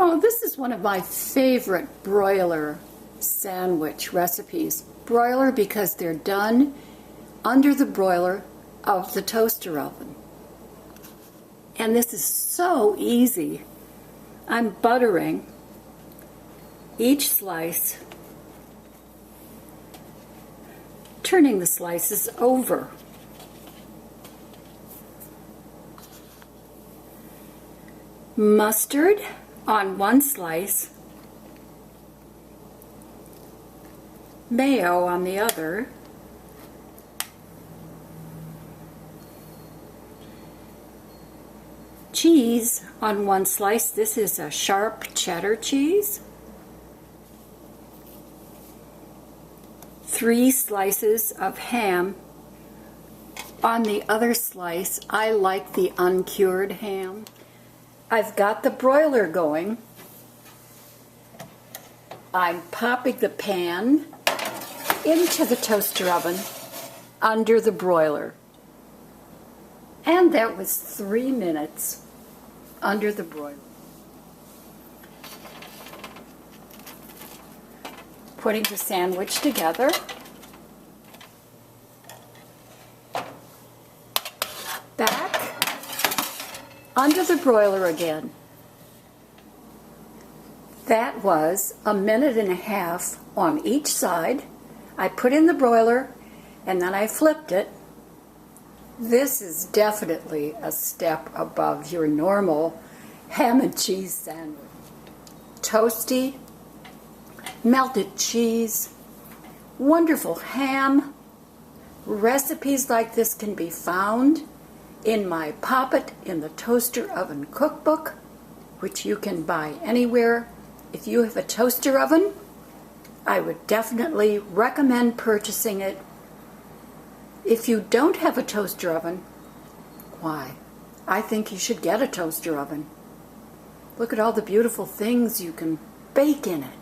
Oh, this is one of my favorite broiler sandwich recipes. Broiler because they're done under the broiler of the toaster oven. And this is so easy. I'm buttering each slice, turning the slices over. Mustard on one slice, mayo on the other, cheese on one slice. This is a sharp cheddar cheese. 3 slices of ham on the other slice. I like the uncured ham. I've got the broiler going. I'm popping the pan into the toaster oven under the broiler. And that was 3 minutes under the broiler. Putting the sandwich together. Back under the broiler again. That was 1.5 minutes on each side. I put in the broiler and then I flipped it. This is definitely a step above your normal ham and cheese sandwich. Toasty, melted cheese, wonderful ham. Recipes like this can be found in my Pop It in the Toaster Oven cookbook, which you can buy anywhere. If you have a toaster oven, I would definitely recommend purchasing it. If you don't have a toaster oven, why? I think you should get a toaster oven. Look at all the beautiful things you can bake in it.